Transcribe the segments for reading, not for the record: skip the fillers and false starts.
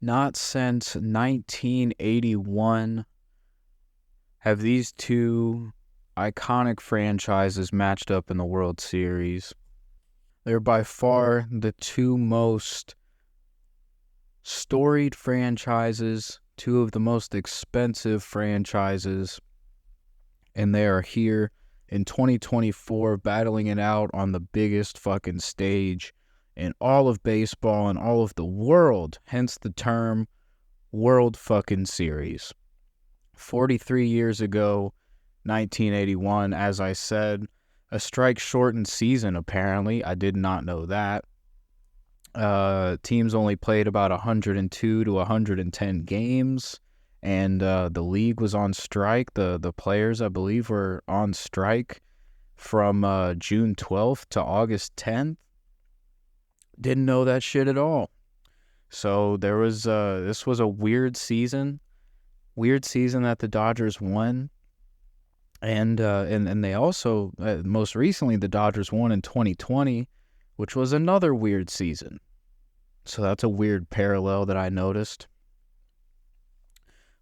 Not since 1981 have these two iconic franchises matched up in the World Series. They're by far the two most storied franchises, two of the most expensive franchises, and they are here in 2024 battling it out on the biggest fucking stage in all of baseball and all of the world, hence the term World fucking Series. 43 years ago, 1981, as I said, a strike-shortened season, apparently. I did not know that. Teams only played about 102 to 110 games, and the league was on strike. The players, I believe, were on strike from June 12th to August 10th. Didn't know that shit at all. So there was this was a weird season that the Dodgers won, and they also most recently the Dodgers won in 2020, which was another weird season. So that's a weird parallel that I noticed.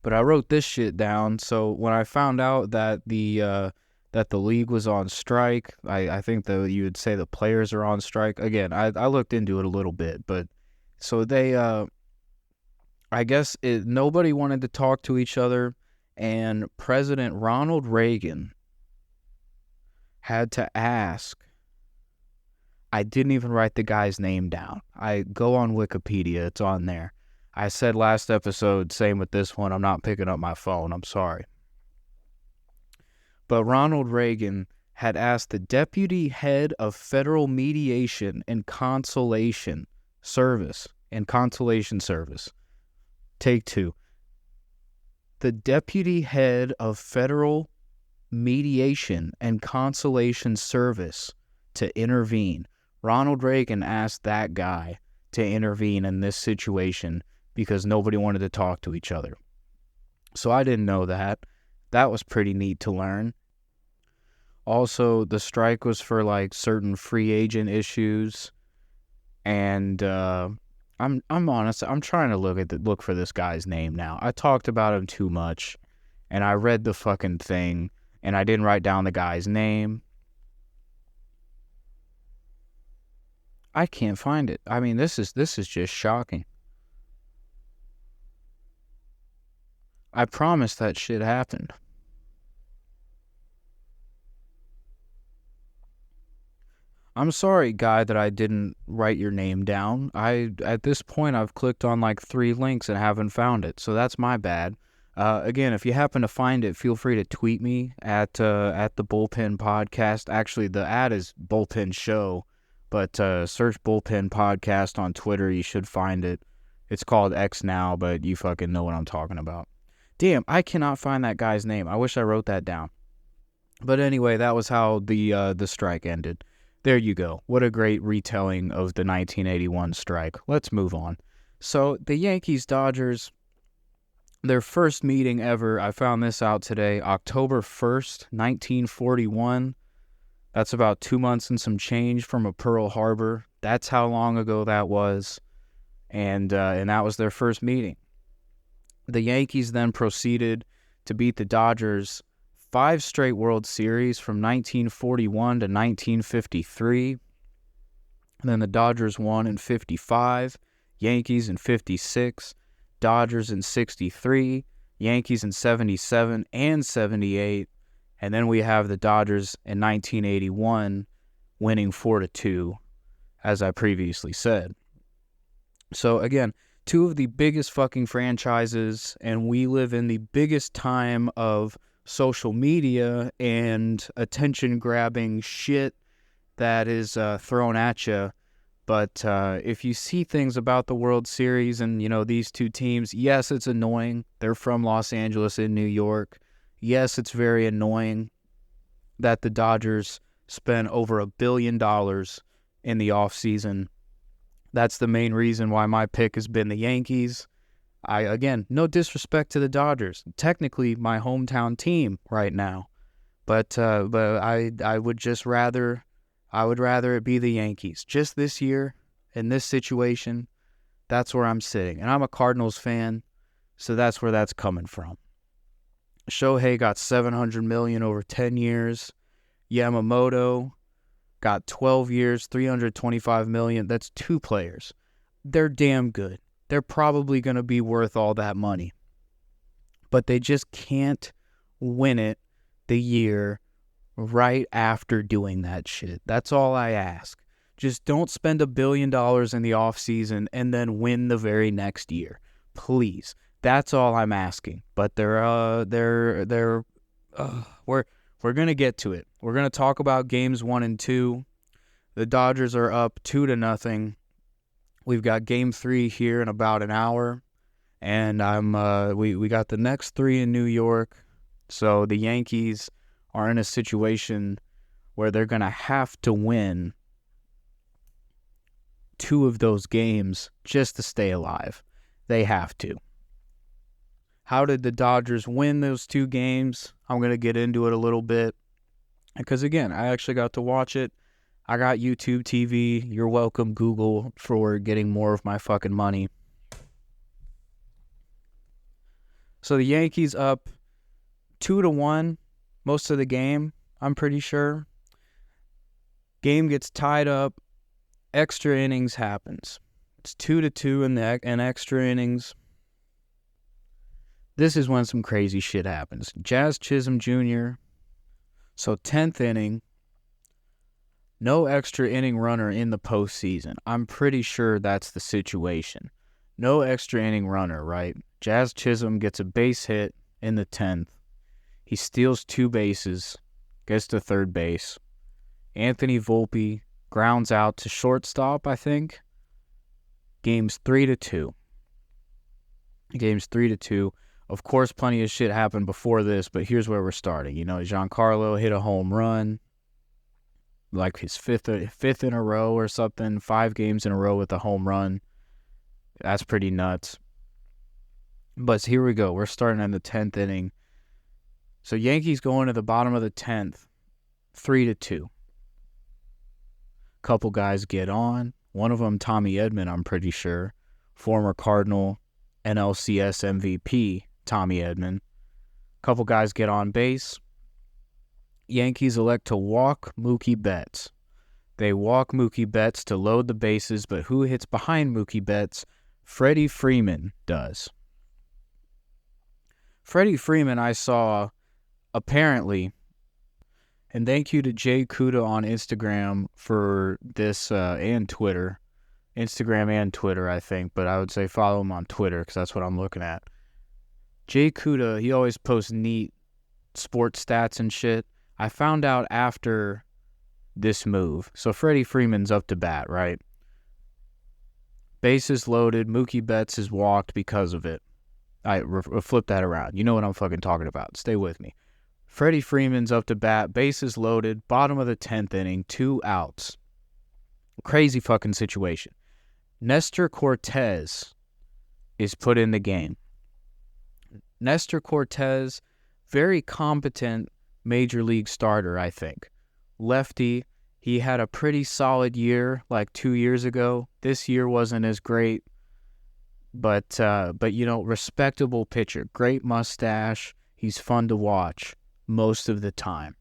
But I wrote this shit down. So when I found out that the league was on strike, I think that you would say the players are on strike. Again, I looked into it a little bit, but so they, I guess nobody wanted to talk to each other, and President Ronald Reagan had to ask. I didn't even write the guy's name down. I go on Wikipedia, it's on there. I said last episode, same with this one, I'm not picking up my phone, I'm sorry. But Ronald Reagan had asked the deputy head of Federal Mediation and Consolation Service, take two. The deputy head of Federal Mediation and Consolation Service to intervene. Ronald Reagan asked that guy to intervene in this situation because nobody wanted to talk to each other. So I didn't know that. That was pretty neat to learn. Also, the strike was for like certain free agent issues, and I'm honest. I'm trying to look for this guy's name now. I talked about him too much, and I read the fucking thing, and I didn't write down the guy's name. I can't find it. I mean, this is just shocking. I promise that shit happened. I'm sorry, guy, that I didn't write your name down. At this point, I've clicked on like 3 links and haven't found it, so that's my bad. Again, if you happen to find it, feel free to tweet me at the Bullpen Podcast. Actually, the ad is Bullpen Show, but search Bullpen Podcast on Twitter. You should find it. It's called X now, but you fucking know what I'm talking about. Damn, I cannot find that guy's name. I wish I wrote that down. But anyway, that was how the strike ended. There you go. What a great retelling of the 1981 strike. Let's move on. So the Yankees-Dodgers, their first meeting ever, I found this out today, October 1st, 1941. That's about 2 months and some change from a Pearl Harbor. That's how long ago that was. And that was their first meeting. The Yankees then proceeded to beat the Dodgers 5 straight World Series from 1941 to 1953. And then the Dodgers won in 55, Yankees in 56, Dodgers in 63, Yankees in 77 and 78. And then we have the Dodgers in 1981 winning 4-2, as I previously said. So again, 2 of the biggest fucking franchises, and we live in the biggest time of social media and attention-grabbing shit that is thrown at you. But if you see things about the World Series and, these 2 teams, yes, it's annoying. They're from Los Angeles and New York. Yes, it's very annoying that the Dodgers spent over $1 billion in the offseason. That's the main reason why my pick has been the Yankees. Again, no disrespect to the Dodgers. Technically, my hometown team right now, but I would rather it be the Yankees. Just this year, in this situation, That's where I'm sitting. And I'm a Cardinals fan, so that's where that's coming from. Shohei got $700 million over 10 years. Yamamoto got 12 years, $325 million. That's 2 players. They're damn good. They're probably going to be worth all that money. But they just can't win it the year right after doing that shit. That's all I ask. Just don't spend $1 billion in the offseason and then win the very next year. Please. That's all I'm asking. But we're going to get to it. We're going to talk about games 1 and 2. The Dodgers are up 2-0. We've got game 3 here in about an hour. And we got the next 3 in New York. So the Yankees are in a situation where they're going to have to win 2 of those games just to stay alive. They have to. How did the Dodgers win those 2 games? I'm going to get into it a little bit. Because, again, I actually got to watch it. I got YouTube TV. You're welcome, Google, for getting more of my fucking money. So the Yankees up 2-1 most of the game, I'm pretty sure. Game gets tied up. Extra innings happens. It's 2-2 in extra innings. This is when some crazy shit happens. Jazz Chisholm Jr. So 10th inning. No extra inning runner in the postseason. I'm pretty sure that's the situation. No extra inning runner, right? Jazz Chisholm gets a base hit in the 10th. He steals 2 bases, gets to third base. Anthony Volpe grounds out to shortstop, I think. Game's 3-2. Game's 3-2. Of course, plenty of shit happened before this, but here's where we're starting. You know, Giancarlo hit a home run, like his fifth in a row or something, 5 games in a row with a home run. That's pretty nuts. But here we go. We're starting in the 10th inning. So Yankees going to the bottom of the 10th, 3-2. Couple guys get on. One of them, Tommy Edman, I'm pretty sure. Former Cardinal NLCS MVP, Tommy Edman. Couple guys get on base. Yankees elect to walk Mookie Betts. They walk Mookie Betts to load the bases, but who hits behind Mookie Betts? Freddie Freeman does. Freddie Freeman, I saw, apparently, and thank you to Jay Kuda on Instagram for this and Twitter. Instagram and Twitter, I think, but I would say follow him on Twitter because that's what I'm looking at. Jay Kuda, he always posts neat sports stats and shit. I found out after this move. So Freddie Freeman's up to bat, right? Bases loaded. Mookie Betts is walked because of it. I flip that around. You know what I'm fucking talking about. Stay with me. Freddie Freeman's up to bat. Bases loaded. Bottom of the 10th inning. 2 outs. Crazy fucking situation. Nestor Cortez is put in the game. Nestor Cortez, very competent major league starter, I think. Lefty. He had a pretty solid year like 2 years ago. This year wasn't as great. But you know, respectable pitcher. Great mustache. He's fun to watch most of the time.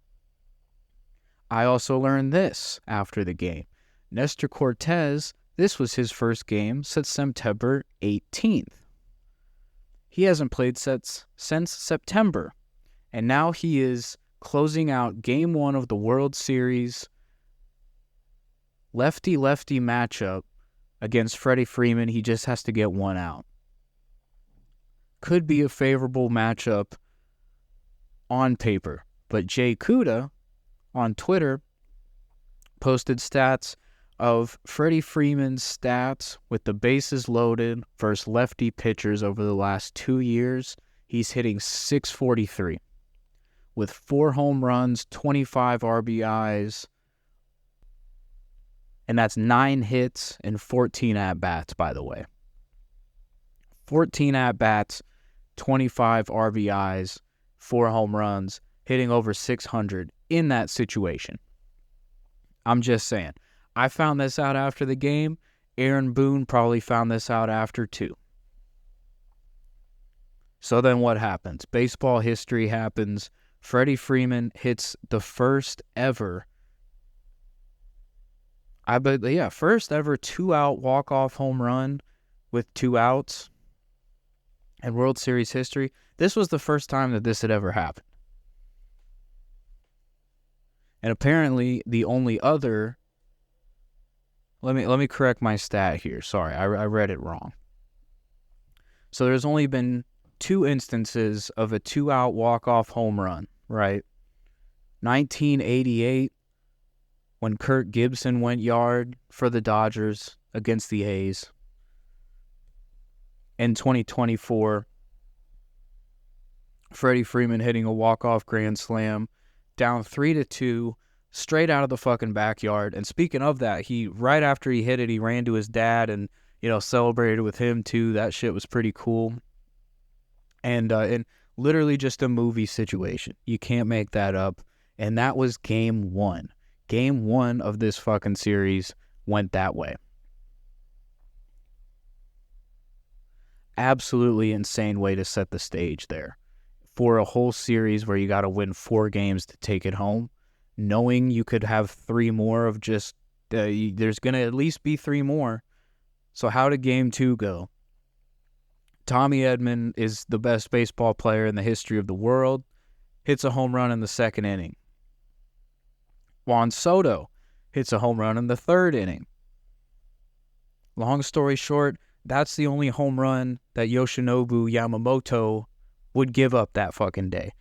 I also learned this after the game. Nestor Cortez, this was his first game since September 18th. He hasn't played since September. And now he is closing out Game 1 of the World Series lefty-lefty matchup against Freddie Freeman. He just has to get 1 out. Could be a favorable matchup on paper. But Jay Kuda on Twitter posted stats of Freddie Freeman's stats with the bases loaded versus lefty pitchers over the last 2 years. He's hitting .643 with 4 home runs, 25 RBIs, and that's 9 hits and 14 at-bats, by the way. 14 at-bats, 25 RBIs, 4 home runs, hitting over 600 in that situation. I'm just saying. I found this out after the game. Aaron Boone probably found this out after too. So then what happens? Baseball history happens. Freddie Freeman hits the first ever first ever 2-out walk-off home run with 2 outs in World Series history. This was the first time that this had ever happened. And apparently the only other... Let me correct my stat here. Sorry, I read it wrong. So there's only been 2 instances of a 2-out walk-off home run, right? 1988, when Kirk Gibson went yard for the Dodgers against the A's. In 2024, Freddie Freeman hitting a walk-off grand slam, down 3-2, straight out of the fucking backyard. And speaking of that, right after he hit it, he ran to his dad and, celebrated with him too. That shit was pretty cool. And literally just a movie situation. You can't make that up. And that was game 1. Game 1 of this fucking series went that way. Absolutely insane way to set the stage there. For a whole series where you got to win 4 games to take it home, knowing you could have 3 more of just, there's going to at least be 3 more. So how did game 2 go? Tommy Edman is the best baseball player in the history of the world. Hits a home run in the 2nd inning. Juan Soto hits a home run in the 3rd inning. Long story short, that's the only home run that Yoshinobu Yamamoto would give up that fucking day.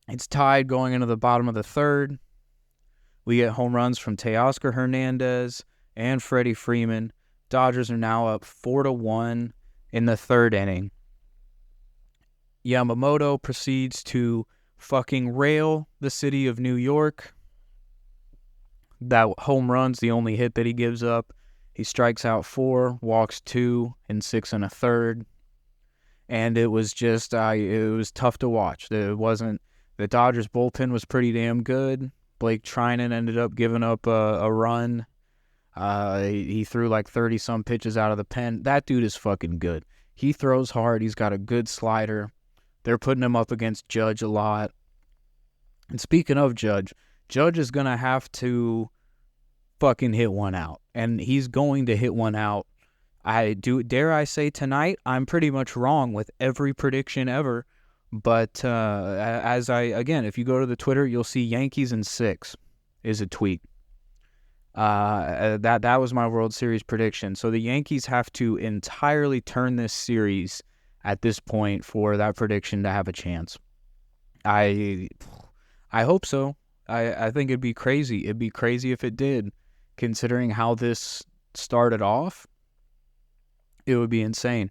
It's tied going into the bottom of the 3rd. We get home runs from Teoscar Hernandez and Freddie Freeman. Dodgers are now up 4-1 in the 3rd inning. Yamamoto proceeds to fucking rail the city of New York. That home run's the only hit that he gives up. He strikes out 4, walks 2 in 6 1/3. And it was just, it was tough to watch. The Dodgers bullpen was pretty damn good. Blake Trinan ended up giving up a run. He threw like 30-some pitches out of the pen. That dude is fucking good. He throws hard. He's got a good slider. They're putting him up against Judge a lot. And speaking of Judge is going to have to fucking hit one out. And he's going to hit one out. Dare I say tonight, I'm pretty much wrong with every prediction ever. But if you go to the Twitter, you'll see Yankees in 6 is a tweet. That was my World Series prediction. So the Yankees have to entirely turn this series at this point for that prediction to have a chance. I hope so. I think it'd be crazy. It'd be crazy if it did, considering how this started off. It would be insane.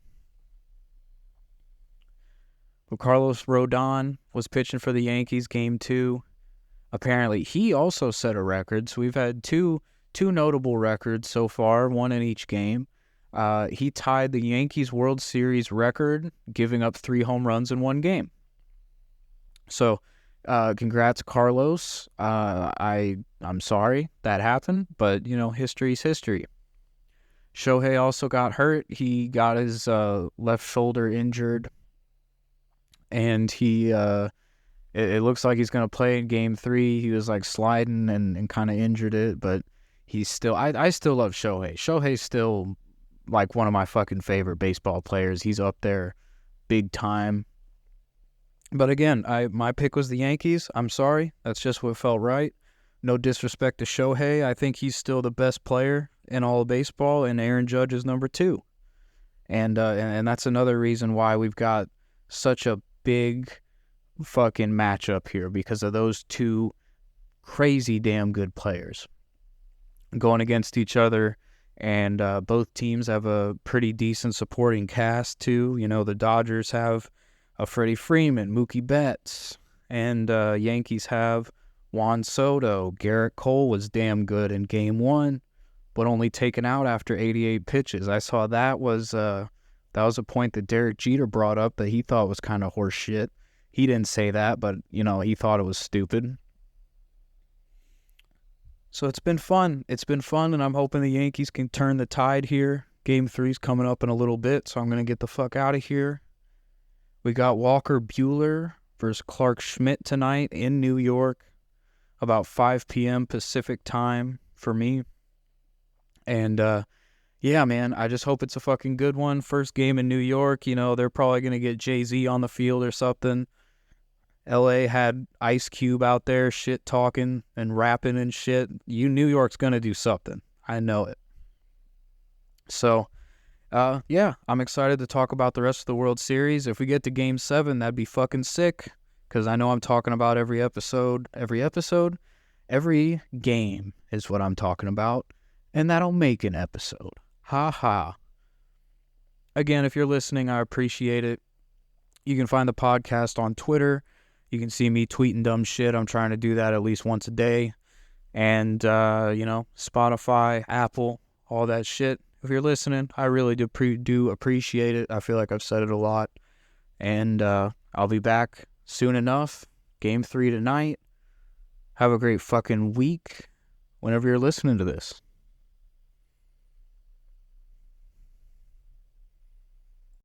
But Carlos Rodon was pitching for the Yankees game 2. Apparently, he also set a record. So we've had two notable records so far, one in each game. He tied the Yankees World Series record, giving up 3 home runs in 1 game. So, congrats, Carlos. I'm sorry that happened, but, history's history. Shohei also got hurt. He got his left shoulder injured, and it looks like he's going to play in game 3. He was like sliding and kind of injured it, but he's still, I still love Shohei. Shohei's still like one of my fucking favorite baseball players. He's up there big time. But again, my pick was the Yankees. I'm sorry. That's just what felt right. No disrespect to Shohei. I think he's still the best player in all of baseball, and Aaron Judge is number 2. And that's another reason why we've got such a big fucking matchup here, because of those 2 crazy damn good players going against each other. And both teams have a pretty decent supporting cast too. The Dodgers have a Freddie Freeman, Mookie Betts, and Yankees have Juan Soto. Garrett Cole was damn good in game 1, but only taken out after 88 pitches. I saw that was a point that Derek Jeter brought up that he thought was kind of horse shit. He didn't say that, but he thought it was stupid. So it's been fun. It's been fun, and I'm hoping the Yankees can turn the tide here. Game 3's coming up in a little bit, so I'm going to get the fuck out of here. We got Walker Buehler versus Clark Schmidt tonight in New York, about 5 p.m. Pacific time for me. And, yeah, man, I just hope it's a fucking good one. First game in New York, you know, they're probably going to get Jay-Z on the field or something. LA had Ice Cube out there shit talking and rapping and shit. New York's going to do something. I know it. So, yeah, I'm excited to talk about the rest of the World Series. If we get to Game 7, that'd be fucking sick, because I know I'm talking about every game is what I'm talking about, and that'll make an episode. Ha ha. Again, if you're listening, I appreciate it. You can find the podcast on Twitter. You can see me tweeting dumb shit. I'm trying to do that at least once a day. And, Spotify, Apple, all that shit. If you're listening, I really do appreciate it. I feel like I've said it a lot. And I'll be back soon enough. Game 3 tonight. Have a great fucking week whenever you're listening to this.